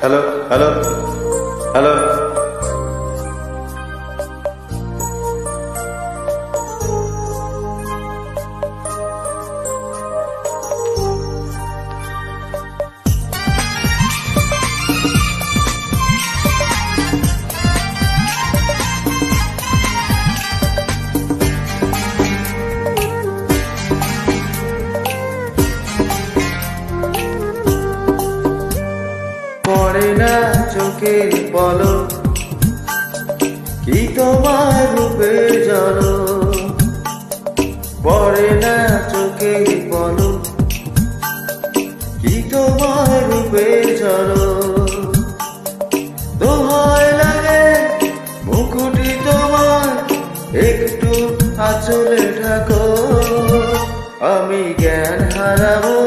Hello hello hello. পড়ে না চোখে বলো কি তোমার রূপে জানো, পড়ে না চোখে বলো কি তোমার রূপে জানো। দোহাই লাগে মুকুটি তোমার একটু আঁচলে ঢাকো, আমি জ্ঞান হারাবো।